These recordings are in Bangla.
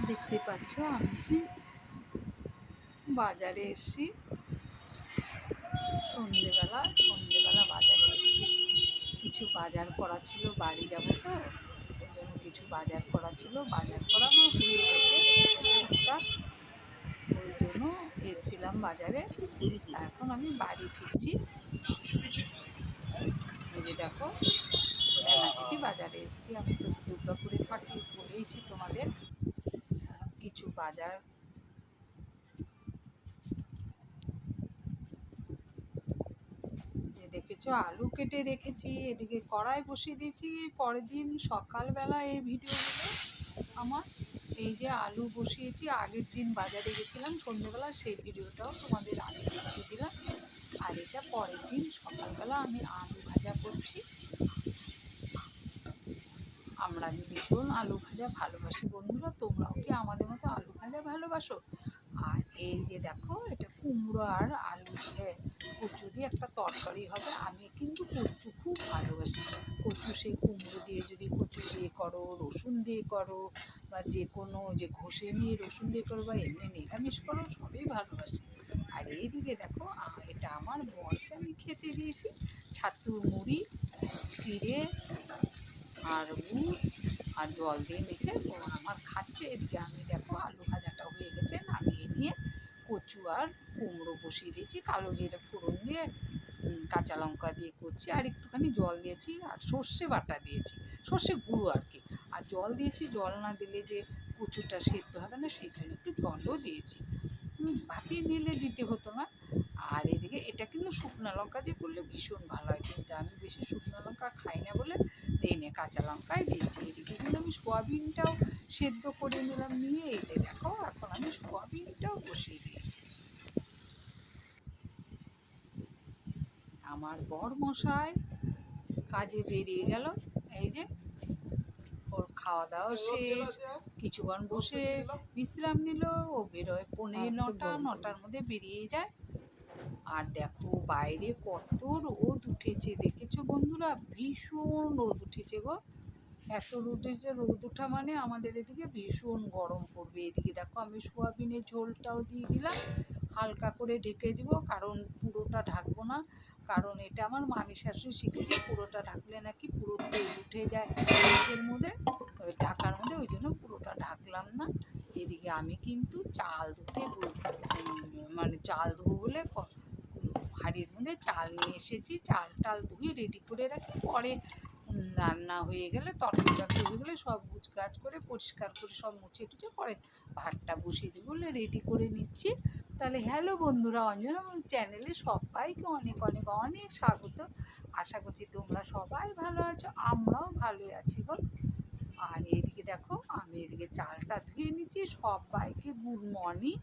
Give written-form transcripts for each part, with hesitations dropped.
দেখতে পাচ্ছ আমি বাজারে এসেছি। সন্ধেবেলা বাজারে এসেছি। কিছু বাজার করা ছিল, বাড়ি যাব তো ওই জন্য কিছু বাজার করা ছিল। বাজার করা আমার হয়ে গেছে টুকটাক, ওই জন্য এসেছিলাম বাজারে। এখন আমি বাড়ি ফিরছি। এই যে দেখো, রানাচিটি বাজারে এসেছি। আমি তো দুর্গাপুরে থাকি, বলেইছি তোমাদের। কিছু বাজার দেখেছো, আলু কেটে রেখেছি, এদিকে কড়াই বসিয়ে দিয়েছি। পরের দিন সকালবেলা এই ভিডিওগুলো আমার, এই যে আলু বসিয়েছি, আগের দিন বাজারে গেছিলাম সন্ধ্যেবেলা, সেই ভিডিওটাও তোমাদের আগে দেখিয়ে দিলাম। আর এটা পরের দিন সকালবেলা আমি আলু ভাজা করছি। আমরা ভীষণ আলু ভাজা ভালোবাসি বন্ধুরা, তোমরাও কি আমাদের মতো আলু ভাজা ভালোবাসো? আর এই যে দেখো, এটা কুমড়ো আর আলু দিয়ে কচু দিয়ে একটা তরকারি হবে। আমি কিন্তু কচু খুব ভালোবাসি। কচু সেই কুমড়ো দিয়ে যদি কচু দিয়ে করো, রসুন দিয়ে করো, বা যে কোনো যে ঘষে নিয়ে রসুন দিয়ে করো, বা এমনি নিরামিষ করো, সবই ভালোবাসি। আর এইদিকে দেখো, এটা আমার বরকে আমি খেতে দিয়েছি। ছাতু মুড়ি চিড়ে আর গুড় আর জল দিয়ে মেখে ও আমার খাচ্ছে। এদিকে আমি দেখো আলু ভাজাটা হয়ে গেছে, নামিয়ে নিয়ে কচু আর কুমড়ো বসিয়ে দিয়েছি। কালো জিরে ফোড়ন দিয়ে কাঁচা লঙ্কা দিয়ে করছি, আর একটুখানি জল দিয়েছি, আর সর্ষে বাটা দিয়েছি, সর্ষে গুঁড়ো আর কি। আর জল দিয়েছি, জল না দিলে যে কচুটা সেদ্ধ হবে না, সেই জন্য একটু জলও দিয়েছি। ভাপিয়ে নিলে দিতে হতো না। আর এদিকে এটা কিন্তু শুকনো লঙ্কা দিয়ে করলে ভীষণ ভালো হয়, কিন্তু আমি বেশি শুকনো লঙ্কা খাই না বলে দিইনি, কাঁচা লঙ্কাই দিয়েছি। এদিকে কিন্তু আমি সোয়াবিনটাও সেদ্ধ করে নিলাম, নিয়ে এতে দেখো এখন আমি সোয়াবিনটাও বসিয়ে দিয়েছি। আমার বর মশাই কাজে বেরিয়ে গেল। এই যে ওর খাওয়া দাওয়া শেষ, কিছুক্ষণ বসে বিশ্রাম নিল। ও বেরোয় 9:45, 9টার মধ্যে বেরিয়ে যায়। আর দেখো বাইরে কত রোদ উঠেছে, দেখেছো বন্ধুরা? ভীষণ রোদ উঠেছে গো। এত রোদ উঠেছে, রোদ ওঠা মানে আমাদের এদিকে ভীষণ গরম পড়বে। এদিকে দেখো আমি সোয়াবিনের ঝোলটাও দিয়ে দিলাম, হালকা করে ঢেকে দিব, কারণ পুরোটা ঢাকবো না। কারণ এটা আমার মামি শাশুড়ি শিখেছে, পুরোটা ঢাকলে নাকি পুরো তেল উঠে যায় এর মধ্যে, ওই ঢাকার মধ্যে, ওই জন্য পুরোটা ঢাকলাম না। এদিকে আমি কিন্তু চাল ধুতে মানে চাল ধুবো বলে হাঁড়ির মধ্যে চাল নিয়ে এসেছি। চাল টাল ধুয়ে রেডি করে রাখি, পরে রান্না হয়ে গেলে, তরকারি হয়ে গেলে সব গুছগাছ করে পরিষ্কার করে সব মুছে টুছে পরে ভাতটা বসিয়ে দিই বলে রেডি করে নিচ্ছি। তাহলে হ্যালো বন্ধুরা, অঞ্জনা চ্যানেলে সবাইকে অনেক অনেক অনেক স্বাগত। আশা করছি তোমরা সবাই ভালো আছো, আমরাও ভালোই আছি গো। আর এদিকে দেখো, আমি এদিকে চালটা ধুয়ে নিচ্ছি। সবাইকে গুড মর্নিং।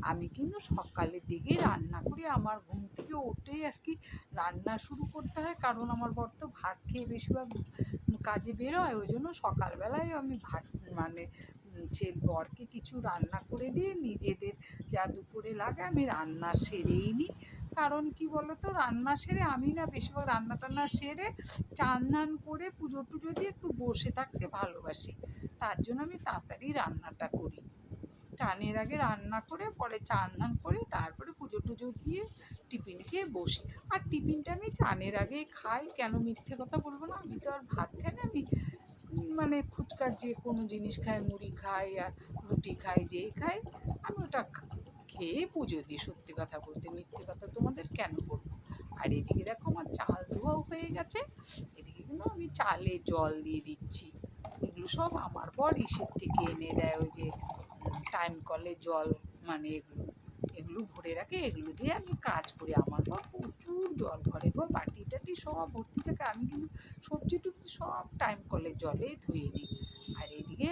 আমি কিন্তু সকালের দিকে রান্না করি, আমার ঘুম থেকে উঠেই আর কি রান্না শুরু করতে হয়, কারণ আমার বর তো ভাত খেয়ে বেশিরভাগ কাজে বেরোয়, ওই জন্য সকালবেলায় আমি ভাত মানে বরকে কিছু রান্না করে দিয়ে নিজেদের যা দুপুরে লাগে আমি রান্না সেরেই নিই। কারণ কি বলো তো, রান্না সেরে আমি না বেশিরভাগ রান্না টান্না সেরে চান ধান করে পুজো টুজো দিয়ে একটু বসে থাকতে ভালোবাসি। তার জন্য আমি তাড়াতাড়ি রান্নাটা করি। চানের আগে রান্না করে পরে চান ধান করে তারপরে পুজো টুজো দিয়ে টিফিন খেয়ে বসি। আর টিফিনটা আমি চানের আগেই খাই, কেন মিথ্যে কথা বলবো না? আমি তো আর ভাত খাই না, আমি মানে ফুচকার যে কোনো জিনিস খাই, মুড়ি খাই আর রুটি খাই, যেই খাই আমি ওটা খেয়ে পুজো দিই। সত্যি কথা বলতে মিথ্যে কথা তোমাদের কেন বলবো? আর এদিকে দেখো আমার চাল ধোয়াও হয়ে গেছে। এদিকে কিন্তু আমি চালে জল দিয়ে দিচ্ছি। এগুলো সব আমার বর ইসের থেকে এনে দেয়, ওই যে টাইম কলে জল, মানে এগুলো এগুলো ভরে রাখে, এগুলো দিয়ে আমি কাজ করি। আমার বর প্রচুর জল ভরে গো, বাটি টাটি সব ভর্তি থাকে। আমি কিন্তু সবজি টবজি সব টাইম কলের জলে ধুয়ে নিই। আর এদিকে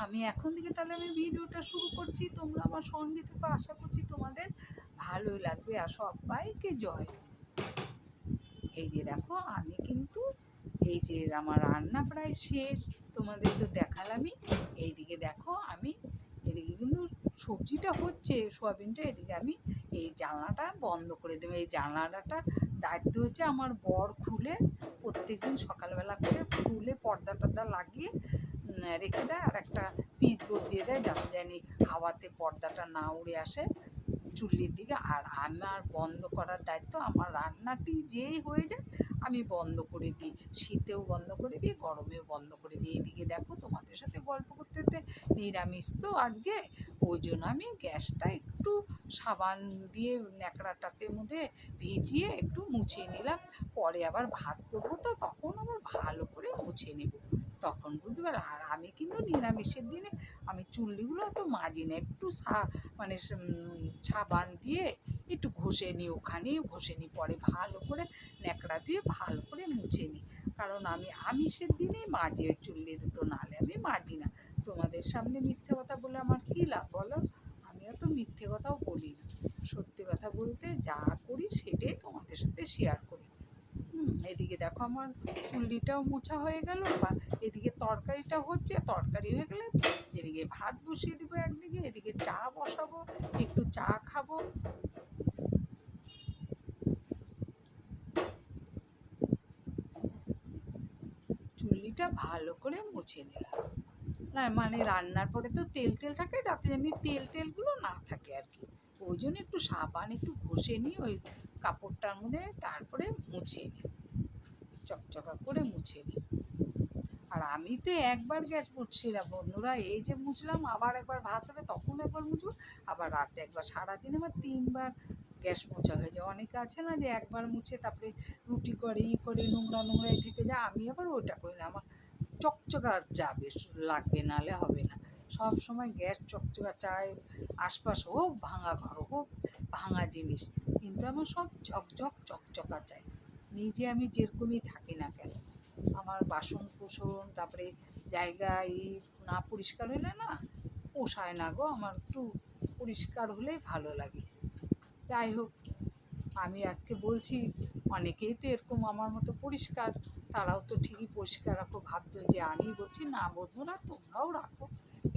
আমি এখন থেকে তাহলে আমি ভিডিওটা শুরু করছি, তোমরা আমার সঙ্গে থেকে, আশা করছি তোমাদের ভালোই লাগবে। আর সবাইকে জয়। এই যে দেখো আমি কিন্তু এই যে আমার রান্না প্রায় শেষ, তোমাদের তো দেখালামই। এইদিকে দেখো আমি এদিকে কিন্তু সবজিটা হচ্ছে, সোয়াবিনটা, এদিকে আমি এই জানলাটা বন্ধ করে দেবো। এই জানলাটা দায়িত্ব হচ্ছে আমার বর খুলে প্রত্যেক দিন সকালবেলা করে খুলে পর্দা টর্দা লাগিয়ে রেখে দেয় আর একটা পিচ বোর্ড দিয়ে দেয় যাতে জানি হাওয়াতে পর্দাটা না উড়ে আসে চুল্লির দিকে। আর আমার বন্ধ করার দায়িত্ব, আমার রান্নাটি যেই হয়ে যায় আমি বন্ধ করে দিই, শীতেও বন্ধ করে দিই, গরমেও বন্ধ করে দিই। এদিকে দেখো তোমাদের সাথে গল্প করতে করতে নিরামিষ তো আজকে, ওই জন্য আমি গ্যাসটা একটু সাবান দিয়ে ন্যাকড়াটাতে মধ্যে ভিজিয়ে একটু মুছে নিলাম। পরে আবার ভাত করবো তো তখন আবার ভালো করে মুছে নেব, তখন বুঝতে পারো। আর আমি কিন্তু নিরামিষের দিনে আমি চুল্লিগুলো অত মাজি না, একটু মানে সাবান দিয়ে একটু ঘষে নিই, ওখানেই ঘষে নিই, পরে ভালো করে ন্যাকড়া দিয়ে ভালো করে মুছে নিই। কারণ আমি আমিষের দিনেই মাজি ওই চুল্লি দুটো, নাহলে আমি মাজি না। তোমাদের সামনে মিথ্যে কথা বলে আমার কী লাভ বলো? আমি অত মিথ্যে কথাও বলি না, সত্যি কথা বলতে যা করি সেটাই তোমাদের সাথে শেয়ার করি। এদিকে দেখো আমার চুল্লিটাও মোছা হয়ে গেল, বা এদিকে তরকারিটা হচ্ছে, তরকারি হয়ে গেলে এদিকে ভাত বসিয়ে দেবো একদিকে, এদিকে চা বসাবো, একটু চা খাবো। চুল্লিটা ভালো করে মুছে নিলাম, না মানে রান্নার পরে তো তেল তেল থাকে, যাতে জানি তেল টেলগুলো না থাকে আর কি, ওই জন্য একটু সাবান একটু ঘষে নিই ওই কাপড়টার মধ্যে, তারপরে মুছে নিই, চকচকা করে মুছে নিই। আর আমি তো একবার গ্যাস মুছছি না বন্ধুরা, এই যে মুছলাম, আবার একবার ভাত হবে তখন একবার মুছবো, আবার রাতে একবার, সারাদিন আবার 3বার গ্যাস মোছা হয়ে যায়। অনেকে আছে না যে একবার মুছে তারপরে রুটি করে করে নোংরা নোংরাই থেকে যায়, আমি আবার ওইটা করি না, আমার চকচকা যাবে লাগবে, নালে হবে না। সব সময় গ্যাস চকচকা চাই, আশপাশ হোক ভাঙা ঘর হোক ভাঙা জিনিস, কিন্তু আমার সব ঝকঝক চকচকা চাই, নিজে আমি যেরকমই থাকি না কেন। আমার বাসন কুসন তারপরে জায়গা এই না পরিষ্কার হলে না পোষায় না গো, আমার একটু পরিষ্কার হলেই ভালো লাগে। যাই হোক, আমি আজকে বলছি, অনেকেই তো এরকম আমার মতো পরিষ্কার, তারাও তো ঠিকই পরিষ্কার রাখো ভাবছো যে আমি বলছি, না বন্ধুরা তোমরাও রাখো,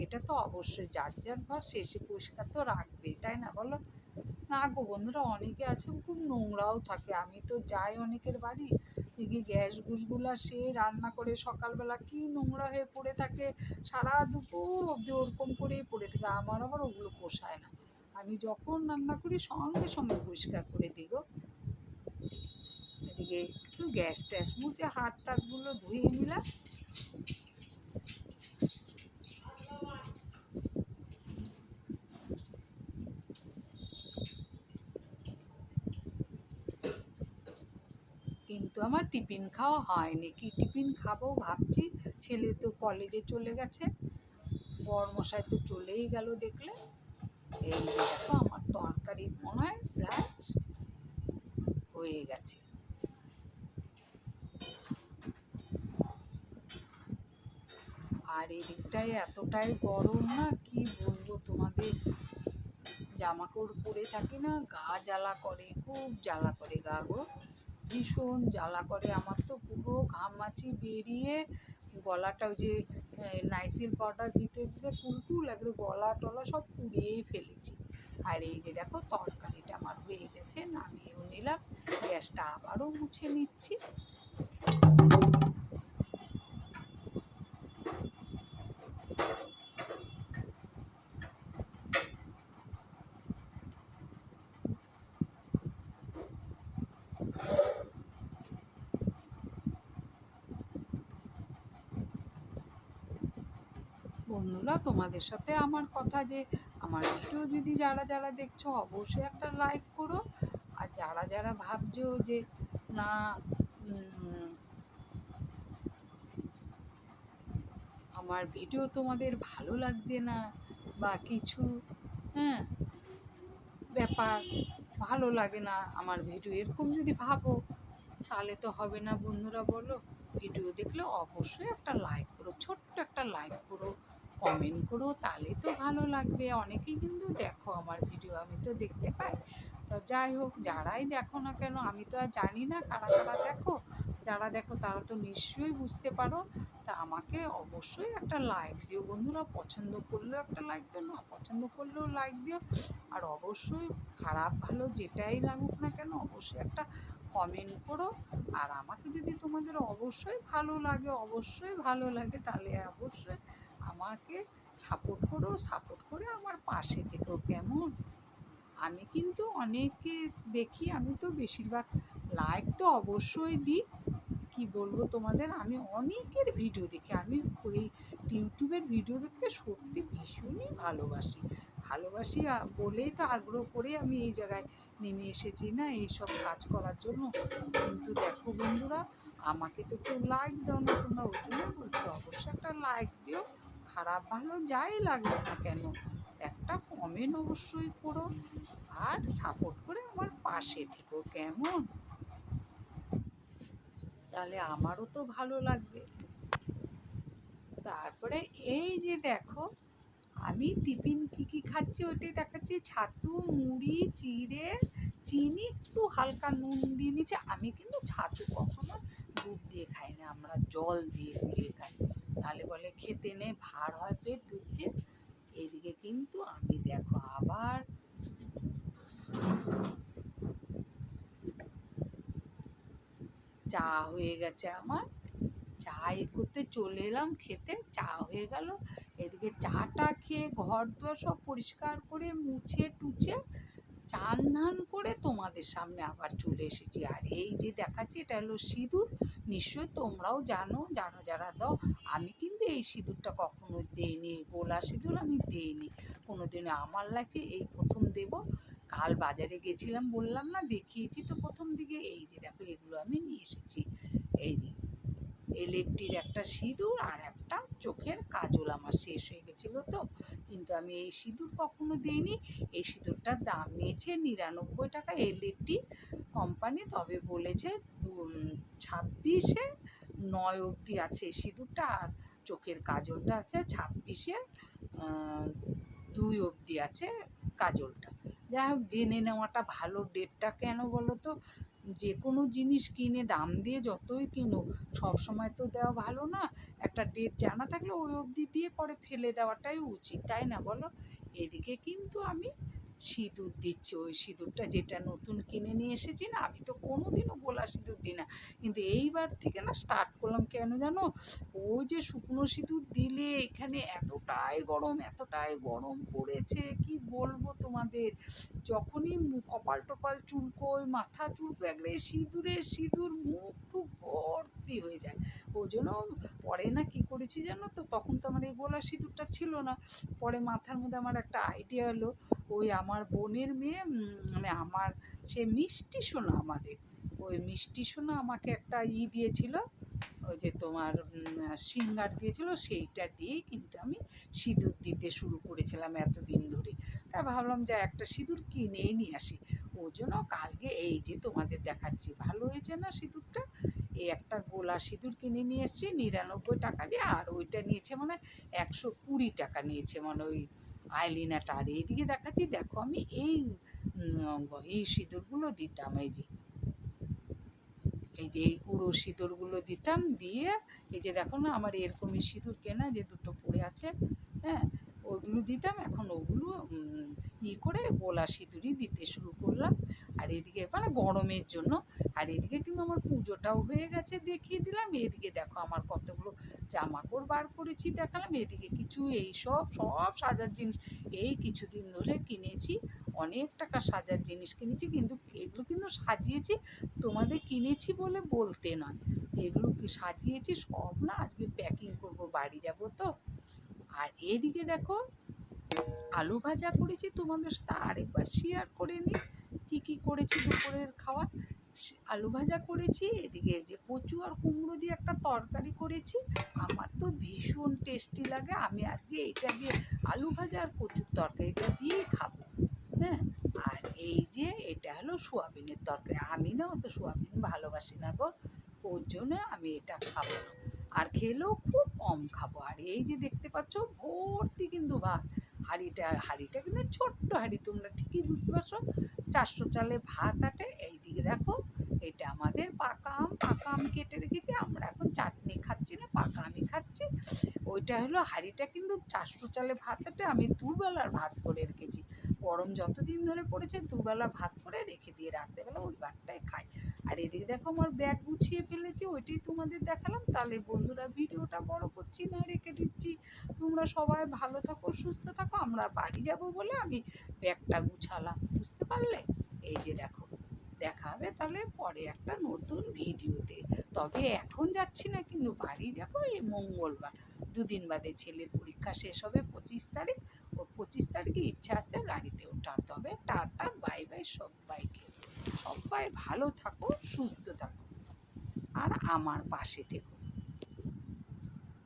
এটা তো অবশ্যই যার যার ঘর শেষে পরিষ্কার তো রাখবেই, তাই না বলো? না গো বন্ধুরা, অনেকে আছে খুব নোংরাও থাকে, আমি তো যাই অনেকের বাড়ি, দেখি গ্যাস গুসগুলা সে রান্না করে সকালবেলা কি নোংরা হয়ে পড়ে থাকে, সারা দুপুর অবধি ওরকম করেই পড়ে থাকে, আমার আবার ওগুলো পোষায় না। আমি যখন রান্না করি সঙ্গে সঙ্গে পরিষ্কার করে দিই গো। এদিকে একটু গ্যাস ট্যাস মুছে হাত টাতগুলো ধুয়ে নিলাম। কিন্তু আমার টিফিন খাওয়া হয়নি, কি টিফিন খাবো ভাবছি, ছেলে তো কলেজে চলে গেছে, বরমশাই তো চলেই গেল দেখলে। এই যে দেখো আমার তরকারি মনে হয় প্রায় হয়ে গেছে। আর এদিকটায় এতটাই গরম না কি বলবো তোমাদের, জামা কাপড় পরে থাকি না, গা জ্বালা করে, খুব জ্বালা করে গা গো, ভীষণ জ্বালা করে আমার, তো পুরো ঘামাচি বেরিয়ে গলাটা ওই যে নাইসিল পাউডার দিতে দিতে কুলকুল একদম গলা টলা সব পুড়িয়েই ফেলেছি। আর এই যে দেখো তরকারিটা আমার হয়ে গেছে, নামিয়েও নিলাম, গ্যাসটা আবারও মুছে নিচ্ছি। বন্ধুরা তোমাদের সাথে আমার কথা, যে আমার ভিডিও যদি যারা যারা দেখছো অবশ্যই একটা লাইক করো, আর যারা যারা ভাবছো যে না আমার ভিডিও তোমাদের ভালো লাগছে না বা কিছু, হ্যাঁ ব্যাপার ভালো লাগে না আমার ভিডিও, এরকম যদি ভাবো তাহলে তো হবে না বন্ধুরা বলো। ভিডিও দেখলে অবশ্যই একটা লাইক করো, ছোট্ট একটা লাইক করো, কমেন্ট করো, তাহলে তো ভালো লাগবে। অনেকেই কিন্তু দেখো আমার ভিডিও, আমি তো দেখতে পাই। তো যাই হোক, যারাই দেখো না কেন, আমি তো আর জানি না কারা কারা দেখো, যারা দেখো তারা তো নিশ্চয়ই বুঝতে পারো। তা আমাকে অবশ্যই একটা লাইক দিও বন্ধুরা, পছন্দ করলেও একটা লাইক দিও, না পছন্দ করলেও লাইক দিও। আর অবশ্যই খারাপ ভালো যেটাই লাগুক না কেন অবশ্যই একটা কমেন্ট করো। আর আমাকে যদি তোমাদের অবশ্যই ভালো লাগে তাহলে অবশ্যই আমাকে সাপোর্ট করো, সাপোর্ট করে আমার পাশে থেকো, কেমন? আমি কিন্তু অনেকে দেখি, আমি তো বেশিরভাগ লাইক তো অবশ্যই দিই। কি বলবো তোমাদের, আমি অনেকের ভিডিও দেখি, আমি ওই ইউটিউবের ভিডিও দেখতে সত্যি ভীষণই ভালোবাসি বলেই তো আগ্রহ করে আমি এই জায়গায় নেমে এসেছি না, এইসব কাজ করার জন্য। কিন্তু দেখো বন্ধুরা, আমাকে তো কেউ লাইক দাও না তোমরা, ওই জন্য বলছি অবশ্যই একটা লাইক দিও, খারাপ ভালো যাই লাগবে না কেন, একটা কমেন্ট অবশ্যই করো, আর সাপোর্ট করে আমার পাশে থেকো, কেমন? তাহলে আমারও তো ভালো লাগবে। তারপরে এই যে দেখো, আমি টিফিন কী খাচ্ছি ওইটাই দেখাচ্ছি। ছাতু, মুড়ি, চিড়ে, চিনি, একটু হালকা নুন দিয়ে নিচ্ছে। আমি কিন্তু ছাতু কখনো দুধ দিয়ে খাই না, আমরা জল দিয়ে গুলিয়ে খাই, নাহলে বলে খেতে নেই, ভার হয় পেট দুধ দিয়ে। এদিকে কিন্তু আমি দেখো আবার চা হয়ে গেছে আমার, চা করতে চলে এলাম খেতে, চা হয়ে গেল। এদিকে চাটা খেয়ে ঘর দুয়ার সব পরিষ্কার করে মুছে টুছে চান ধান করে তোমাদের সামনে আবার চলে এসেছি। আর এই যে দেখাচ্ছি এটা হলো সিঁদুর, নিশ্চয়ই তোমরাও জানো যারা যারা দাও। আমি কিন্তু এই সিঁদুরটা কখনো দিইনি, গোলা সিঁদুর আমি দিইনি কোনোদিনও আমার লাইফে, এই প্রথম দেব। কাল বাজারে গেছিলাম বললাম না, দেখিয়েছি তো প্রথম দিকে। এই যে দেখো এগুলো আমি নিয়ে এসেছি, এই যে এলএটির একটা সিঁদুর আর একটা চোখের কাজল, আমার শেষ হয়ে গেছিলো তো, কিন্তু আমি এই সিঁদুর কখনো দিইনি। এই সিঁদুরটার দাম নিয়েছে 99 টাকা, এলএটি কোম্পানি, তবে বলেছে 26/9 অবধি আছে সিঁদুরটা, আর চোখের কাজলটা আছে 26/2 অবধি আছে কাজলটা। যাই হোক, জেনে নেওয়াটা ভালো, ডেটটা কেন বলো তো, যে কোনো জিনিস কিনে দাম দিয়ে যতই কিনো সব সময় তো দেওয়া ভালো না, একটা ডেট জানা থাকলে ওই অবধি দিয়ে পরে ফেলে দেওয়াটাই উচিত, তাই না বলো? এদিকে কিন্তু আমি সিঁদুর দিচ্ছি, ওই সিঁদুরটা যেটা নতুন কিনে নিয়ে এসেছি না, আমি তো কোনো দিনও গোলা সিঁদুর দিই না, কিন্তু এইবার থেকে না স্টার্ট করলাম। কেন জানো, ওই যে শুকনো সিঁদুর দিলে এখানে এতটাই গরম পড়েছে, কি বলবো তোমাদের, যখনই কপাল টপাল চুলকোয়, মাথা চুলকোয়, একবারে সিঁদুর মুখ টুক ভর্তি হয়ে যায়। ওই জন্য পরে না কী করেছি জানো তো, তখন তো আমার এই গোলা সিঁদুরটা ছিল না, পরে মাথার মধ্যে আমার একটা আইডিয়া এলো, ওই আমার বোনের মেয়ে, মানে আমার সে মিষ্টি সোনা, আমাদের ওই মিষ্টি সোনা আমাকে একটা দিয়েছিল, ওই যে তোমার সিঙ্গার দিয়েছিল, সেইটা দিয়েই কিন্তু আমি সিঁদুর দিতে শুরু করেছিলাম এতদিন ধরে। তাই ভাবলাম যে একটা সিঁদুর কিনেই নিয়ে আসি, ওই জন্য কালকে এই যে তোমাদের দেখাচ্ছি, ভালো হয়েছে না সিঁদুরটা। এই একটা গোলা সিঁদুর কিনে নিয়ে এসেছি 99 টাকা দিয়ে, আর ওইটা নিয়েছে মানে 120 টাকা নিয়েছে, মানে ওই আইলিনাটা। আর এইদিকে দেখাচ্ছি দেখো, আমি এই সিঁদুরগুলো দিতাম, এই যে এই গুঁড়ো সিঁদুরগুলো দিতাম, দিয়ে এই যে দেখো না আমার এরকমই সিঁদুর কেনা যে দুটো পড়ে আছে, হ্যাঁ, ওইগুলো দিতাম। এখন ওগুলো করে গোলা সিঁদুরই দিতে শুরু করলাম। আর এদিকে মানে গরমের জন্য। আর এদিকে কিন্তু আমার পুজোটাও হয়ে গেছে, দেখিয়ে দিলাম। এদিকে দেখো আমার কতগুলো জামাকাপড় বার করেছি দেখালাম। এদিকে কিছু সব সাজার জিনিস এই কিছুদিন ধরে কিনেছি, অনেক টাকা সাজার জিনিস কিনেছি, কিন্তু এগুলো কিন্তু সাজিয়েছি তোমাদের কিনেছি বলে বলতে নয়, এগুলো কি সাজিয়েছি সব না, আজকে প্যাকিং করব, বাড়ি যাব তো। আর এদিকে দেখো আলু ভাজা করেছি, তোমাদের সাথে আরেকবার শেয়ার করে নিই কী কী করেছি দুপুরের খাওয়া। আলু ভাজা করেছি, এদিকে যে কচু আর কুমড়ো দিয়ে একটা তরকারি করেছি, আমার তো ভীষণ টেস্টি লাগে। আমি আজকে এটা দিয়ে আলু ভাজা আর কচুর তরকারিটা দিয়েই খাবো, হ্যাঁ। আর এই যে এটা হলো সোয়াবিনের তরকারি, আমি না অত সোয়াবিন ভালোবাসি না গো, ওর জন্য আমি এটা খাবো না, আর খেলেও খুব কম খাবো। আর এই যে দেখতে পাচ্ছ ভর্তি কিন্তু ভাত, হাঁড়িটা কিন্তু ছোট্ট হাঁড়ি, তোমরা ঠিকই বুঝতে পারছো, 400 চালে ভাত আটে। এইদিকে দেখো এটা আমাদের পাকা আম কেটে রেখেছি, আমরা এখন চাটনি খাচ্ছি না, পাকা আমই খাচ্ছি। ওইটা হলো হাঁড়িটা কিন্তু 400 চালে ভাত আটে, আমি দুবেলার ভাত করে রেখেছি। গরম যতদিন ধরে পড়েছে দুবেলা ভাত করে রেখে দিয়ে রাত্রেবেলা ওই ভাতটাই খাই। আর এদিকে দেখো আমার ব্যাগ গুছিয়ে ফেলেছি, ওইটাই তোমাদের দেখালাম। তাহলে বন্ধুরা ভিডিওটা বড় করছি না, রেখে দিচ্ছি। তোমরা সবাই ভালো থাকো, সুস্থ থাকো। আমরা বাড়ি যাব বলে আমি ব্যাগটা গুছালাম, বুঝতে পারলে? এই যে দেখো, দেখা হবে তাহলে পরে একটা নতুন ভিডিওতে। তবে এখন যাচ্ছি না, কিন্তু বাড়ি যাব এই মঙ্গলবার, দুদিন বাদে ছেলের পরীক্ষা শেষ হবে 25 তারিখ। ও 25 তারিখে ইচ্ছা আছে গাড়িতে ওঠার। তবে টাটা বাই বাই সবাইকে। সবাই ভালো থাকো, সুস্থ থাকো, আর আমার পাশে থেকো।